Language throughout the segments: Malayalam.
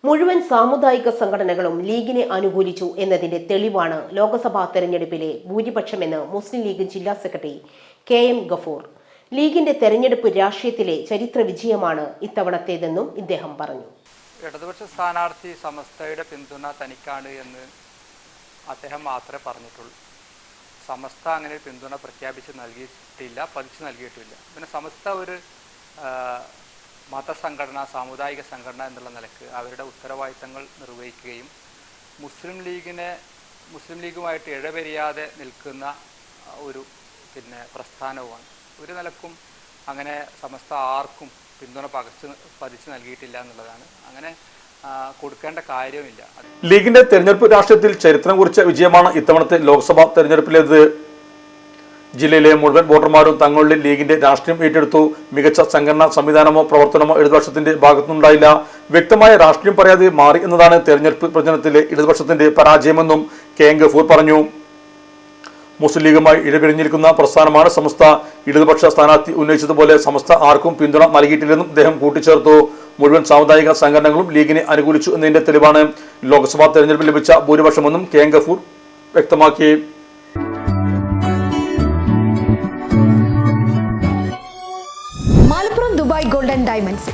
മുഴുവൻ സാമുദായിക സംഘടനകളും ലീഗിനെ അനുകൂലിച്ചു എന്നതിന്റെ തെളിവാണ് ലോക്സഭാ തെരഞ്ഞെടുപ്പിലെ ഭൂരിപക്ഷമെന്ന് മുസ്ലിം ലീഗ് ജില്ലാ സെക്രട്ടറി KM ഗഫൂർ. ലീഗിന്റെ തെരഞ്ഞെടുപ്പ് രാഷ്ട്രീയത്തിലെ ചരിത്ര വിജയമാണ് ഇത്തവണത്തേതെന്നും ഇദ്ദേഹം പറഞ്ഞു. ഇടതുപക്ഷ സ്ഥാനാർത്ഥി സമസ്തയുടെ പിന്തുണ തനിക്കാണ് എന്ന് അദ്ദേഹം മാത്രമേ പറഞ്ഞിട്ടുള്ളൂ. സമസ്ത അങ്ങനെ പിന്തുണ പ്രഖ്യാപിച്ച് നൽകിയിട്ടില്ല, പതിച്ചു നൽകിയിട്ടില്ല. പിന്നെ സമസ്ത ഒരു മതസംഘടന, സാമുദായിക സംഘടന എന്നുള്ള നിലക്ക് അവരുടെ ഉത്തരവാദിത്തങ്ങൾ നിർവഹിക്കുകയും മുസ്ലിം ലീഗുമായിട്ട് ഇഴപെരിയാതെ നിൽക്കുന്ന ഒരു പ്രസ്ഥാനവുമാണ്. ഒരു നിലക്കും അങ്ങനെ സമസ്ത ആർക്കും പിന്തുണ പതിച്ചു നൽകിയിട്ടില്ല എന്നുള്ളതാണ്. അങ്ങനെ കൊടുക്കേണ്ട കാര്യമില്ല. ലീഗിന്റെ തെരഞ്ഞെടുപ്പ് രാഷ്ട്രീയത്തിൽ ചരിത്രം കുറിച്ച വിജയമാണ് ഇത്തവണത്തെ ലോക്സഭാ തെരഞ്ഞെടുപ്പിലേത്. ജില്ലയിലെ മുഴുവൻ വോട്ടർമാരും തങ്ങളുടെ ലീഗിന്റെ രാഷ്ട്രീയം ഏറ്റെടുത്തു. മികച്ച സംഘടനാ സംവിധാനമോ പ്രവർത്തനമോ ഇടതുപക്ഷത്തിന്റെ ഭാഗത്തുനിന്നുണ്ടായില്ല. വ്യക്തമായ രാഷ്ട്രീയം പറയാതെ മാറി എന്നതാണ് തെരഞ്ഞെടുപ്പ് പ്രചരണത്തിലെ ഇടതുപക്ഷത്തിന്റെ പരാജയമെന്നും KM ഗഫൂർ പറഞ്ഞു. മുസ്ലിം ലീഗുമായി ഇടപിരിഞ്ഞിരിക്കുന്ന പ്രസ്ഥാനമാണ് സമസ്ത. ഇടതുപക്ഷ സ്ഥാനാർത്ഥി ഉന്നയിച്ചതുപോലെ സമസ്ത ആർക്കും പിന്തുണ നൽകിയിട്ടില്ലെന്നും അദ്ദേഹം കൂട്ടിച്ചേർത്തു. മുഴുവൻ സാമുദായിക സംഘടനകളും ലീഗിനെ അനുകൂലിച്ചു എന്നതിന്റെ തെളിവാണ് ലോക്സഭാ തെരഞ്ഞെടുപ്പിൽ ലഭിച്ച ഭൂരിപക്ഷമെന്നും KM ഗഫൂർ വ്യക്തമാക്കി. മലപ്പുറം ദുബായ് ഗോൾഡൻ ഡയമണ്ട്സ്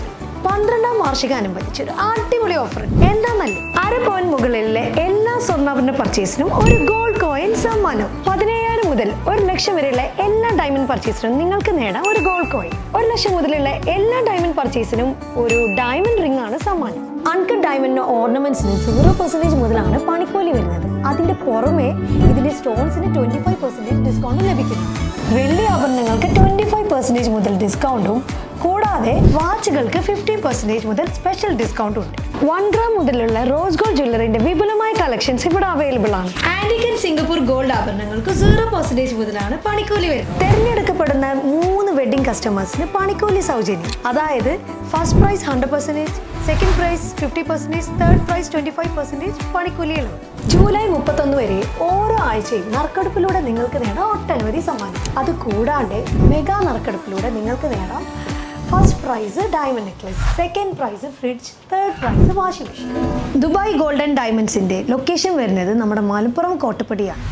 12ാം വാർഷികാനുബന്ധിച്ച് ഒരു അടിപൊളി ഓഫർ. എന്താണെന്നല്ലേ, 1/2 പവൻ മുകളിലെ എല്ലാ സ്വർണ്ണാഭരണ പർച്ചേസിനും ഒരു ഗോൾഡ് കോയിൻ സമ്മാനം. 17,000 മുതൽ 1 ലക്ഷം വരെയുള്ള എല്ലാ ഡയമണ്ട് പർച്ചേസിനും നിങ്ങൾക്ക് നേടാം ഒരു ഗോൾഡ് കോയിൻ. 1 ലക്ഷം മുതലുള്ള എല്ലാ ഡയമണ്ട് പർച്ചേസിനും ഒരു ഡയമണ്ട് റിംഗ് ആണ് സമ്മാനം. അൺകട്ട് ഡയമണ്ടിന്റെ ഓർണമെന്റ്സിന് 0% മുതലാണ് പണിക്കൂലി വരുന്നത്. അതിന്റെ പുറമെ ഇതിന്റെ സ്റ്റോൺസിന് 25% ഡിസ്കൗണ്ട് ലഭിക്കുന്നു. വെള്ളി ആഭരണങ്ങൾക്ക് 25% മുതൽ ഡിസ്കൗണ്ടും കൂടാതെ വാച്ചുകൾക്ക് 15% മുതൽ സ്പെഷ്യൽ ഡിസ്കൗണ്ടും ഉണ്ട്. 1 ഗ്രാം മുതലുള്ള റോസ് ഗോൾഡ് ജ്വല്ലറിന്റെ വിപുലമായ കളക്ഷൻസ് ഇവിടെ അവൈലബിൾ ആണ്. ആന്റിക് ആൻഡ് സിംഗപ്പൂർ ഗോൾഡ് ആഭരണങ്ങൾക്ക് 0% മുതലാണ് പണിക്കൂലി വരുന്നത്. തെരഞ്ഞെടുക്കപ്പെടുന്ന 3 വെഡിംഗ് കസ്റ്റമേഴ്സിന് പണിക്കൂലി സൗജന്യം. അതായത് first prize 100%, second prize 50%, third prize 25% പണിക്കൂലിയിലാണ്. ജൂലൈ 31 വരെ ഓരോ ആഴ്ചയും നറുക്കെടുപ്പിലൂടെ നിങ്ങൾക്ക് നേടാം ഒട്ടനവധി സമ്മാനം. അത് കൂടാണ്ട് മെഗാ നറുക്കെടുപ്പിലൂടെ നിങ്ങൾക്ക് നേടാം first prize diamond necklace, second prize fridge, third prize washing machine. Dubai golden ഡയമണ്ട്സിന്റെ ലൊക്കേഷൻ വരുന്നത് നമ്മുടെ മലപ്പുറം കോട്ടപ്പടിയാണ്.